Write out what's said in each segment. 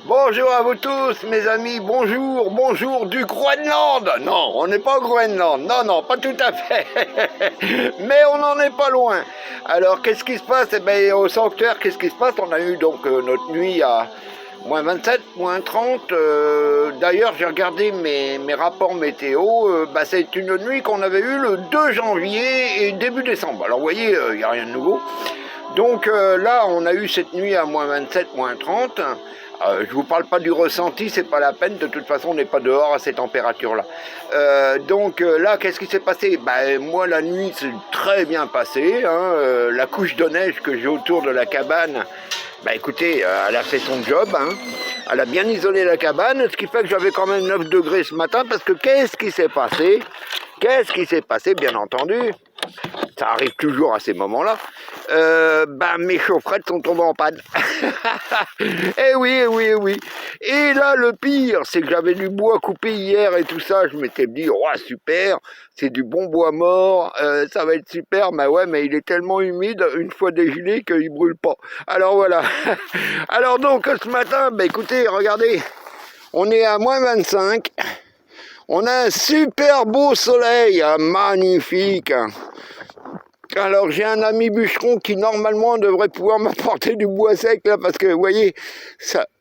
Bonjour à vous tous mes amis, bonjour du Groenland. Non, on n'est pas au Groenland, non, pas tout à fait, mais on n'en est pas loin. Alors qu'est-ce qui se passe? Eh bien au sanctuaire, qu'est-ce qui se passe? On a eu donc notre nuit à moins 27, moins 30. D'ailleurs j'ai regardé mes rapports météo, c'est une nuit qu'on avait eue le 2 janvier et début décembre. Alors vous voyez, il n'y a rien de nouveau. Donc là, on a eu cette nuit à moins 27, moins 30. Je ne vous parle pas du ressenti, c'est pas la peine, de toute façon on n'est pas dehors à ces températures-là. Là, qu'est-ce qui s'est passé? Moi, la nuit s'est très bien passée. La couche de neige que j'ai autour de la cabane, écoutez, elle a fait son job. Elle a bien isolé la cabane, ce qui fait que j'avais quand même 9 degrés ce matin, parce que qu'est-ce qui s'est passé? Bien entendu, ça arrive toujours à ces moments-là, mes chaufferettes sont tombées en panne. Eh oui. Et là, le pire, c'est que j'avais du bois coupé hier et tout ça. Je m'étais dit, oh super, c'est du bon bois mort, ça va être super. Mais il est tellement humide, une fois dégelé, qu'il brûle pas. Alors voilà. Alors donc, ce matin, écoutez, regardez, on est à moins 25. On a un super beau soleil, magnifique. Alors j'ai un ami bûcheron qui normalement devrait pouvoir m'apporter du bois sec là, parce que vous voyez,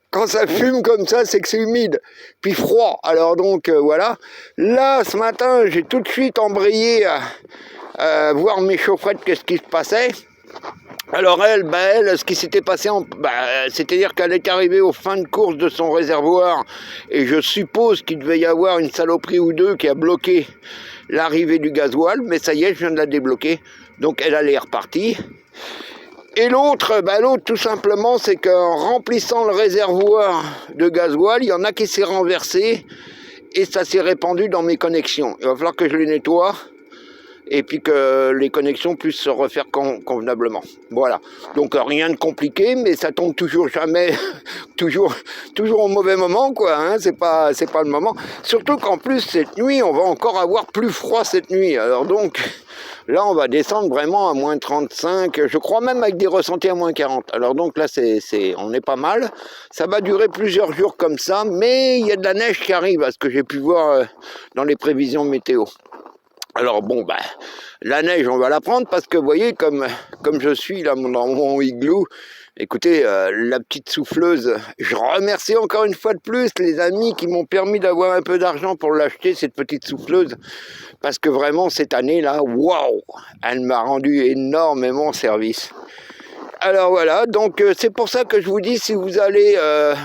quand ça fume comme ça, c'est que c'est humide, puis froid. Alors donc voilà. Là ce matin, j'ai tout de suite embrayé à voir mes chaufferettes, qu'est-ce qui se passait. Alors elle, ce qui s'était passé, c'est-à-dire qu'elle est arrivée aux fins de course de son réservoir, et je suppose qu'il devait y avoir une saloperie ou deux qui a bloqué l'arrivée du gasoil, mais ça y est, je viens de la débloquer, donc elle est repartie. Et l'autre, tout simplement, c'est qu'en remplissant le réservoir de gasoil, il y en a qui s'est renversé, et ça s'est répandu dans mes connexions. Il va falloir que je les nettoie, et puis que les connexions puissent se refaire convenablement. Voilà. Donc rien de compliqué, mais ça tombe toujours jamais, toujours au mauvais moment, quoi. C'est pas le moment. Surtout qu'en plus, cette nuit, on va encore avoir plus froid cette nuit. Alors donc, là, on va descendre vraiment à moins 35, je crois même avec des ressentis à moins 40. Alors donc là, on est pas mal. Ça va durer plusieurs jours comme ça, mais il y a de la neige qui arrive, à ce que j'ai pu voir dans les prévisions météo. Alors bon, la neige, on va la prendre parce que vous voyez, comme je suis là dans mon igloo, écoutez, la petite souffleuse, je remercie encore une fois de plus les amis qui m'ont permis d'avoir un peu d'argent pour l'acheter, cette petite souffleuse, parce que vraiment cette année-là, waouh, elle m'a rendu énormément service. Alors voilà, donc c'est pour ça que je vous dis, si vous allez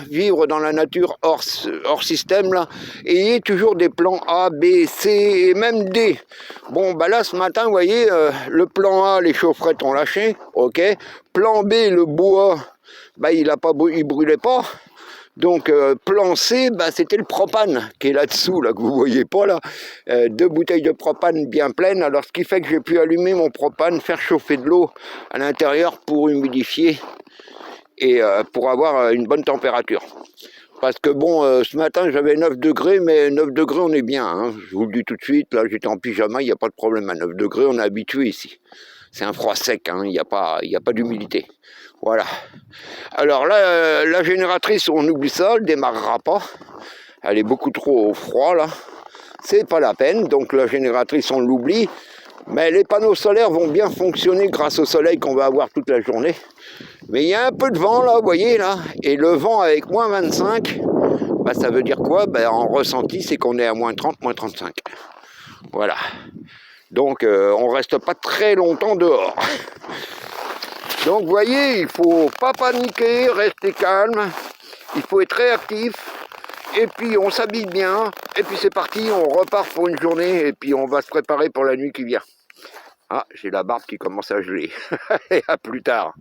vivre dans la nature hors système, là, ayez toujours des plans A, B, C et même D. Bon, là ce matin, vous voyez, le plan A, les chaufferettes ont lâché, ok. Plan B, le bois, il brûlait pas. Donc plan C, c'était le propane qui est là-dessous, là, que vous voyez pas là. 2 bouteilles de propane bien pleines. Alors ce qui fait que j'ai pu allumer mon propane, faire chauffer de l'eau à l'intérieur pour humidifier et pour avoir une bonne température. Parce que bon, ce matin j'avais 9 degrés, mais 9 degrés on est bien. Je vous le dis tout de suite, là j'étais en pyjama, il n'y a pas de problème à 9 degrés, on est habitué ici. C'est un froid sec, il n'y a pas d'humidité. Voilà. Alors là, la génératrice, on oublie ça, elle ne démarrera pas. Elle est beaucoup trop au froid là. C'est pas la peine, donc la génératrice, on l'oublie. Mais les panneaux solaires vont bien fonctionner grâce au soleil qu'on va avoir toute la journée. Mais il y a un peu de vent là, vous voyez là. Et le vent avec moins 25, ça veut dire quoi? En ressenti, c'est qu'on est à moins 30, moins 35. Voilà. Donc on reste pas très longtemps dehors. Donc vous voyez, il faut pas paniquer, rester calme, il faut être réactif, et puis on s'habille bien, et puis c'est parti, on repart pour une journée, et puis on va se préparer pour la nuit qui vient. Ah, j'ai la barbe qui commence à geler. Et à plus tard.